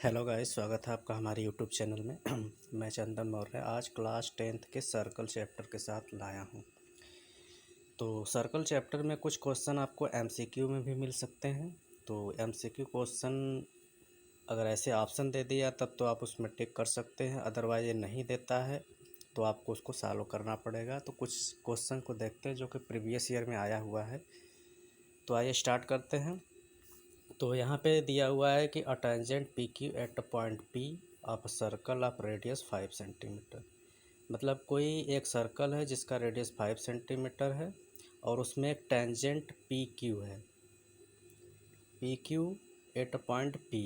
Hello guys, स्वागत है आपका हमारे यूट्यूब चैनल में। मैं चंदन मौर्य आज क्लास 10th के सर्कल चैप्टर के साथ लाया हूं। तो सर्कल चैप्टर में कुछ क्वेश्चन आपको एमसीक्यू में भी मिल सकते हैं। तो एमसीक्यू क्वेश्चन अगर ऐसे ऑप्शन दे दिया तब तो आप उसमें टिक कर सकते हैं, अदरवाइज ये नहीं देता है तो आपको उसको सॉल्व करना पड़ेगा। तो कुछ क्वेश्चन को देखते हैं जो कि प्रीवियस ईयर में आया हुआ है। तो आइए स्टार्ट करते हैं। तो यहाँ पे दिया हुआ है कि a tangent P Q at point P of circle of radius 5 centimetre. मतलब कोई एक सर्कल है जिसका रेडियस 5 सेंटीमीटर है और उसमें एक टेंजेंट पी क्यू है। P Q at point P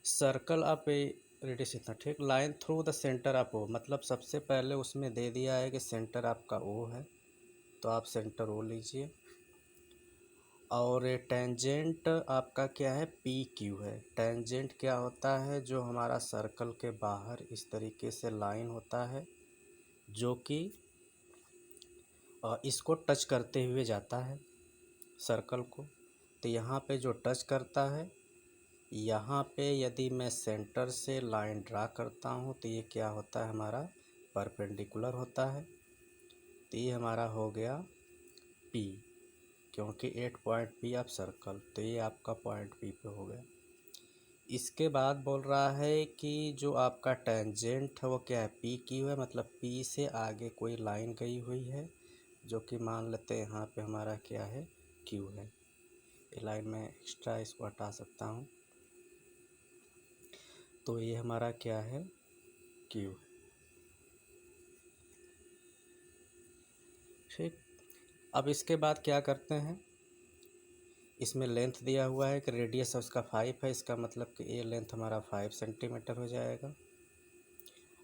circle of a radius इतना, ठीक, line through the centre of O. मतलब सबसे पहले उसमें दे दिया है कि सेंटर आपका ओ है, तो आप सेंटर ओ लीजिए। और टेंजेंट आपका क्या है, पी क्यू है। टेंजेंट क्या होता है, जो हमारा सर्कल के बाहर इस तरीके से लाइन होता है जो कि इसको टच करते हुए जाता है सर्कल को। तो यहाँ पे जो टच करता है, यहाँ पे यदि मैं सेंटर से लाइन ड्रा करता हूँ तो ये क्या होता है, हमारा परपेंडिकुलर होता है। तो ये हमारा हो गया पी, क्योंकि 8 पॉइंट पी ऑफ सर्कल, तो ये आपका पॉइंट पी पे हो गया। इसके बाद बोल रहा है कि जो आपका टेंजेंट है वो क्या है, पी क्यू है। मतलब पी से आगे कोई लाइन गई हुई है जो कि मान लेते हैं यहाँ पे हमारा क्या है, क्यू है। ये लाइन में एक्स्ट्रा इसको हटा सकता हूँ। तो ये हमारा क्या है, क्यू। ठीक, अब इसके बाद क्या करते हैं, इसमें लेंथ दिया हुआ है कि रेडियस है उसका 5 है। इसका मतलब कि ये लेंथ हमारा 5 सेंटीमीटर हो जाएगा।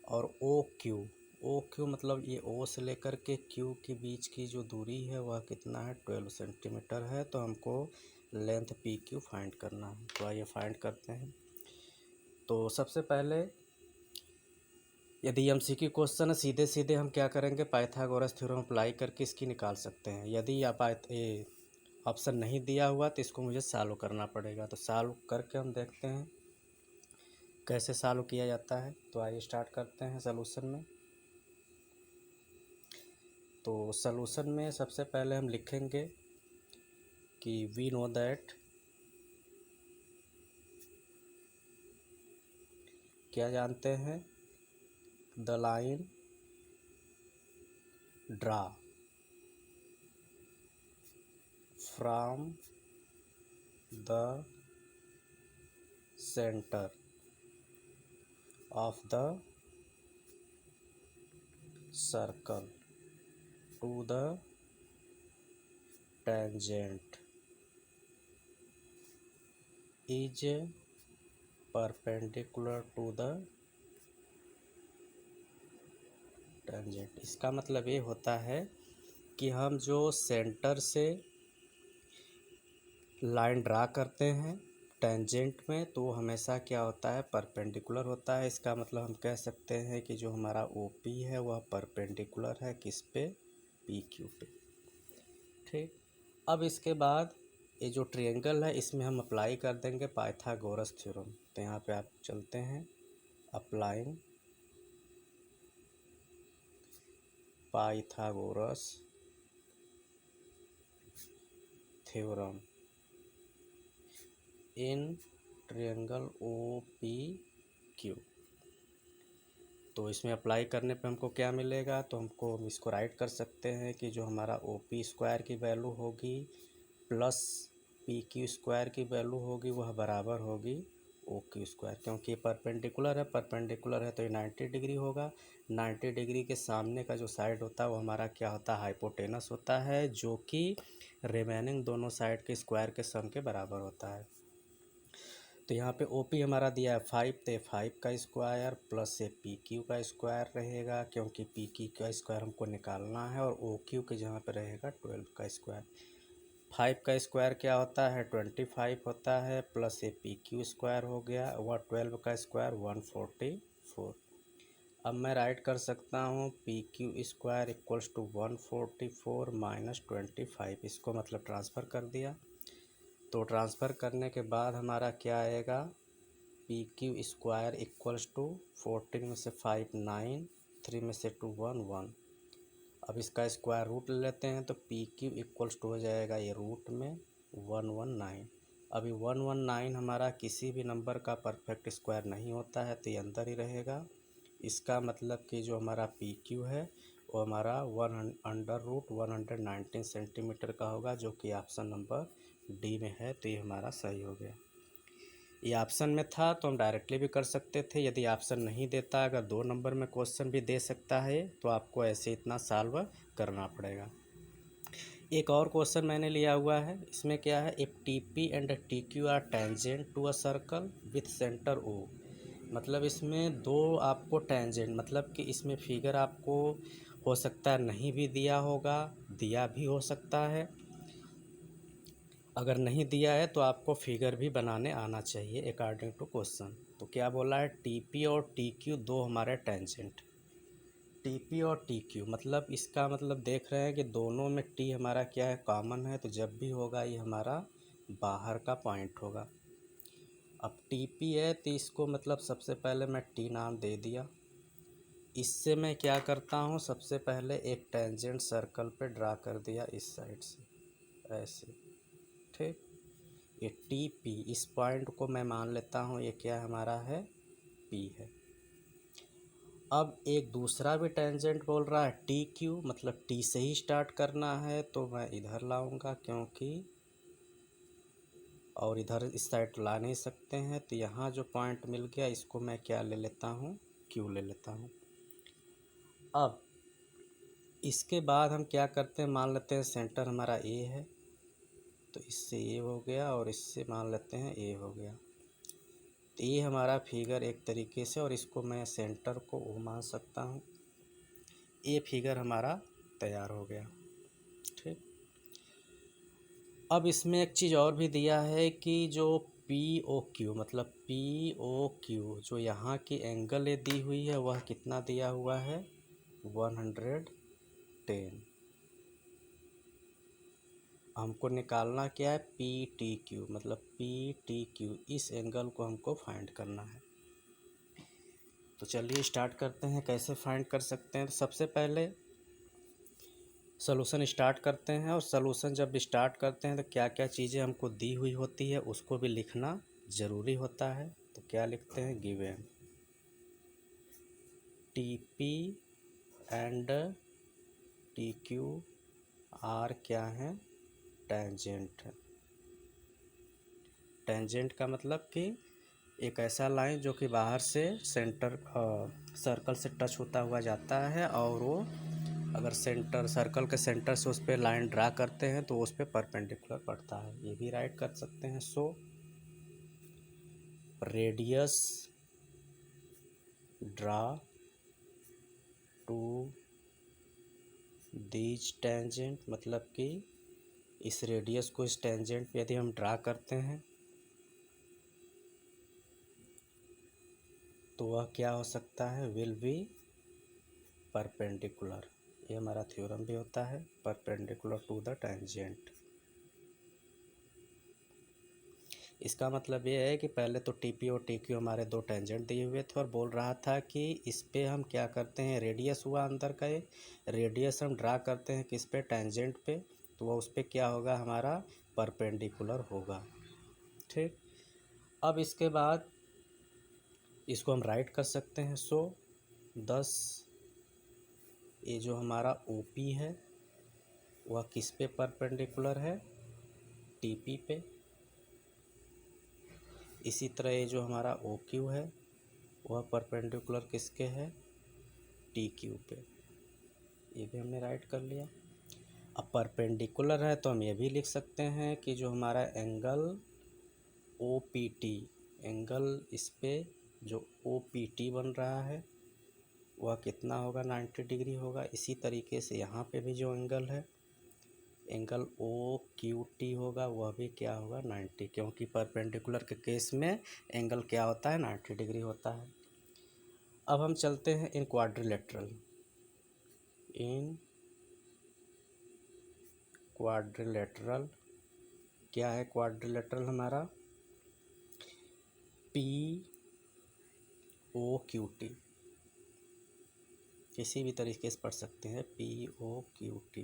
और ओ क्यू मतलब ये ओ से लेकर के क्यू के बीच की जो दूरी है वह कितना है, 12 सेंटीमीटर है। तो हमको लेंथ पी क्यू फाइंड करना है। तो आइए फाइंड करते हैं। तो सबसे पहले यदि एमसीक्यू क्वेश्चन है, सीधे सीधे हम क्या करेंगे, पाइथागोरस थ्योरम अप्लाई करके इसकी निकाल सकते हैं। यदि आप ये ऑप्शन नहीं दिया हुआ तो इसको मुझे सॉल्व करना पड़ेगा। तो सॉल्व करके हम देखते हैं कैसे सॉल्व किया जाता है। तो आइए स्टार्ट करते हैं सॉल्यूशन में। तो सॉल्यूशन में सबसे पहले हम लिखेंगे कि वी नो दैट, क्या जानते हैं, the line draw from the centre of the circle to the tangent is perpendicular to the tangent. इसका मतलब ये होता है कि हम जो सेंटर से लाइन ड्रा करते हैं टेंजेंट में, तो हमेशा क्या होता है, परपेंडिकुलर होता है। इसका मतलब हम कह सकते हैं कि जो हमारा ओ पी है वह परपेंडिकुलर है किस पे, पी क्यू पे। ठीक, अब इसके बाद ये जो ट्रायंगल है इसमें हम अप्लाई कर देंगे पाइथागोरस थ्योरम। तो यहाँ पे आप चलते हैं, applying Pythagoras theorem in triangle O P Q. तो इसमें अप्लाई करने पे हमको क्या मिलेगा, तो हमको हम इसको राइट कर सकते हैं कि जो हमारा ओ पी स्क्वायर की वैल्यू होगी प्लस पी क्यू स्क्वायर की वैल्यू होगी वह बराबर होगी ओ क्यू स्क्वायर। क्योंकि ये परपेंडिकुलर है तो ये 90 डिग्री होगा। 90 डिग्री के सामने का जो साइड होता है वो हमारा क्या होता है, हाइपोटेनस होता है, जो कि रिमेनिंग दोनों साइड के स्क्वायर के सम के बराबर होता है। तो यहाँ पे ओ पी हमारा दिया है 5, तो 5 का स्क्वायर प्लस से पी क्यू का स्क्वायर रहेगा, क्योंकि पी क्यू का स्क्वायर हमको निकालना है। और ओ क्यू के जहाँ पे रहेगा 12 का स्क्वायर। 5 का स्क्वायर क्या होता है, 25 होता है, प्लस से पी क्यू स्क्वायर हो गया, वह 12 का स्क्वायर 144। अब मैं राइट कर सकता हूँ P Q square equals to 144 minus 25। इसको मतलब ट्रांसफ़र कर दिया। तो ट्रांसफ़र करने के बाद हमारा क्या आएगा, P Q square equals to 14 में से 5 9, 3 में से 2 1 1। अब इसका स्क्वायर रूट ले लेते हैं तो पी क्यू इक्वल्स टू हो जाएगा ये रूट में 119। अभी 119 हमारा किसी भी नंबर का परफेक्ट स्क्वायर नहीं होता है तो ये अंदर ही रहेगा। इसका मतलब कि जो हमारा पी क्यू है वो हमारा 1/√119 सेंटीमीटर का होगा, जो कि ऑप्शन नंबर डी में है। तो ये हमारा सही हो गया। ये ऑप्शन में था तो हम डायरेक्टली भी कर सकते थे। यदि ऑप्शन नहीं देता, अगर 2 नंबर में क्वेश्चन भी दे सकता है तो आपको ऐसे इतना सॉल्व करना पड़ेगा। एक और क्वेश्चन मैंने लिया हुआ है, इसमें क्या है, if T P and T Q are tangent to a circle with centre O. मतलब इसमें दो आपको टेंजेंट, मतलब कि इसमें फिगर आपको हो सकता है नहीं भी दिया होगा, दिया भी हो सकता है। अगर नहीं दिया है तो आपको फिगर भी बनाने आना चाहिए अकॉर्डिंग टू क्वेश्चन। तो क्या बोला है, टी पी और टी क्यू दो हमारे टेंजेंट। टी पी और टी क्यू मतलब इसका मतलब देख रहे हैं कि दोनों में टी हमारा क्या है, कॉमन है। तो जब भी होगा ये हमारा बाहर का पॉइंट होगा। अब टी पी है तो इसको मतलब सबसे पहले मैं टी नाम दे दिया। इससे मैं क्या करता हूँ, सबसे पहले एक टेंजेंट सर्कल पे ड्रा कर दिया इस साइड से ऐसे, ठीक। ये टी पी, इस पॉइंट को मैं मान लेता हूँ ये क्या हमारा है, पी है। अब एक दूसरा भी टेंजेंट बोल रहा है टी क्यू, मतलब टी से ही स्टार्ट करना है तो मैं इधर लाऊंगा, क्योंकि और इधर इस साइड ला नहीं सकते हैं। तो यहाँ जो पॉइंट मिल गया इसको मैं क्या ले लेता हूँ, क्यू ले लेता हूँ। अब इसके बाद हम क्या करते हैं, मान लेते हैं सेंटर हमारा ए है, तो इससे ए हो गया और इससे मान लेते हैं ए हो गया। तो ये हमारा फिगर एक तरीके से, और इसको मैं सेंटर को ओ मान सकता हूँ। ये फिगर हमारा तैयार हो गया, ठीक। अब इसमें एक चीज़ और भी दिया है कि जो पी ओ क्यू, मतलब पी ओ क्यू जो यहाँ की एंगल ये दी हुई है वह कितना दिया हुआ है, 110। हमको निकालना क्या है, पी टी क्यू, मतलब पी टी क्यू, इस एंगल को हमको फाइंड करना है। तो चलिए स्टार्ट करते हैं, कैसे फाइंड कर सकते हैं। तो सबसे पहले सॉल्यूशन स्टार्ट करते हैं, और सॉल्यूशन जब स्टार्ट करते हैं तो क्या क्या चीज़ें हमको दी हुई होती है उसको भी लिखना ज़रूरी होता है। तो क्या लिखते हैं, given T P and T Q are क्या है, टेंजेंट है। टेंजेंट का मतलब कि एक ऐसा लाइन जो कि बाहर से सेंटर सर्कल से टच होता हुआ जाता है, और वो अगर सेंटर सर्कल के सेंटर से उस पर लाइन ड्रा करते हैं तो उस पर परपेंडिकुलर पड़ता है। ये भी राइट कर सकते हैं। So radius draw to these tangent, मतलब कि इस रेडियस को इस टेंजेंट पे यदि हम ड्रा करते हैं तो वह क्या हो सकता है, विल बी परपेंडिकुलर। ये हमारा थ्योरम भी होता है, परपेंडिकुलर टू द टेंजेंट। इसका मतलब ये है कि पहले तो टी पी और टी क्यू हमारे दो टेंजेंट दिए हुए थे, और बोल रहा था कि इस पे हम क्या करते हैं, रेडियस हुआ अंदर का, ये रेडियस हम ड्रा करते हैं किस पे, टेंजेंट पे, तो वह उस पर क्या होगा, हमारा परपेंडिकुलर होगा, ठीक। अब इसके बाद इसको हम राइट कर सकते हैं। सो 10, ये जो हमारा ओ पी है वह किस पे परपेंडिकुलर है, टी पी पे। इसी तरह ये जो हमारा ओ क्यू है वह परपेंडिकुलर किसके है, टी क्यू पे। ये भी हमने राइट कर लिया। अब परपेंडिकुलर है तो हम ये भी लिख सकते हैं कि जो हमारा angle O P T, angle इस पे जो ओ पी टी बन रहा है वह कितना होगा, 90 डिग्री होगा। इसी तरीके से यहाँ पे भी जो एंगल है, एंगल ओ क्यू टी होगा, वह भी क्या होगा, 90, क्योंकि परपेंडिकुलर के केस में एंगल क्या होता है, 90 डिग्री होता है। अब हम चलते हैं इन क्वाड्रिलेटरल। इन क्वाड्रिलेटरल क्या है क्वाड्रिलेटरल हमारा? POQT, किसी भी तरीके से पढ़ सकते हैं, POQT।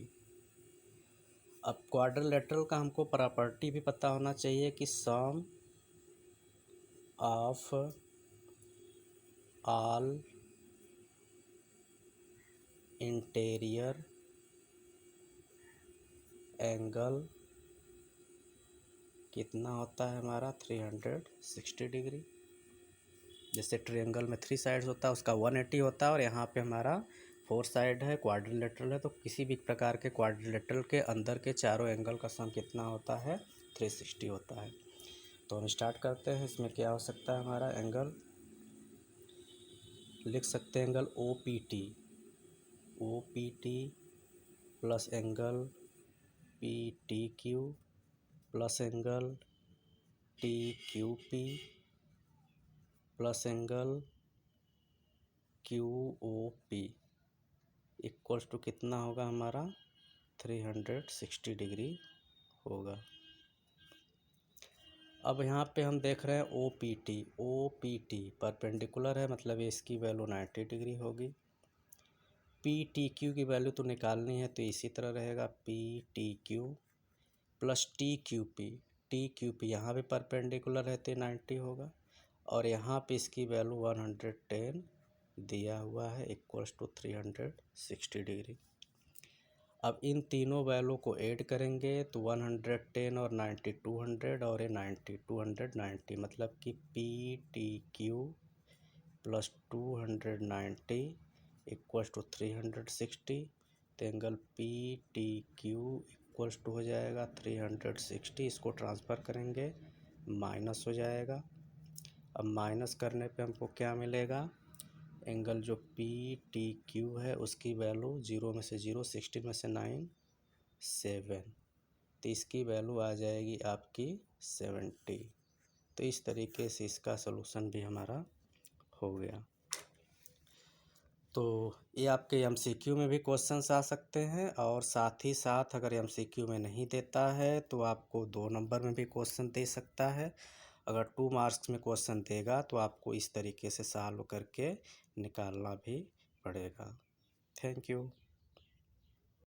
अब क्वाड्रिलेटरल का हमको प्रॉपर्टी भी पता होना चाहिए कि सम ऑफ ऑल इंटीरियर एंगल कितना होता है हमारा? 360 डिग्री। जैसे ट्रायंगल में 3 साइड्स होता है, उसका 180 होता है, और यहाँ पे हमारा 4 साइड है, क्वाड्रिलेटरल है, तो किसी भी प्रकार के क्वाड्रिलेटरल के अंदर के चारों एंगल का सम कितना होता है? 360 होता है। तो हम स्टार्ट करते हैं। इसमें क्या हो सकता है हमारा? एंगल लिख सकते हैं, angle OPT plus angle PTQ plus angle TQP plus angle QOP equals to कितना होगा हमारा? 360 डिग्री होगा। अब यहाँ पे हम देख रहे हैं OPT परपेंडिकुलर है, मतलब इसकी वैल्यू 90 डिग्री होगी। PTQ की वैल्यू तो निकालनी है, तो इसी तरह रहेगा, PTQ प्लस TQP यहाँ भी परपेंडिकुलर है तो 90 होगा, और यहाँ पे इसकी वैल्यू 110 दिया हुआ है, इक्वल्स टू 360 डिग्री। अब इन तीनों वैल्यू को ऐड करेंगे तो 110 और 90 200, और ये 90 290, मतलब कि PTQ प्लस 290 इक्वल्स टू 360। तो एंगल PTQ इक्वल्स टू हो जाएगा 360, इसको ट्रांसफ़र करेंगे, माइनस हो जाएगा। अब माइनस करने पे हमको क्या मिलेगा? एंगल जो PTQ है उसकी वैल्यू 0 में से 0, 16 में से 9, 7, तो इसकी वैल्यू आ जाएगी आपकी 70। तो इस तरीके से इसका सलूशन भी हमारा हो गया। तो ये आपके MCQ में भी क्वेश्चंस आ सकते हैं, और साथ ही साथ अगर MCQ में नहीं देता है तो आपको 2 नंबर में भी क्वेश्चन दे सकता है। अगर 2 मार्क्स में क्वेश्चन देगा तो आपको इस तरीके से सॉल्व करके निकालना भी पड़ेगा। Thank you.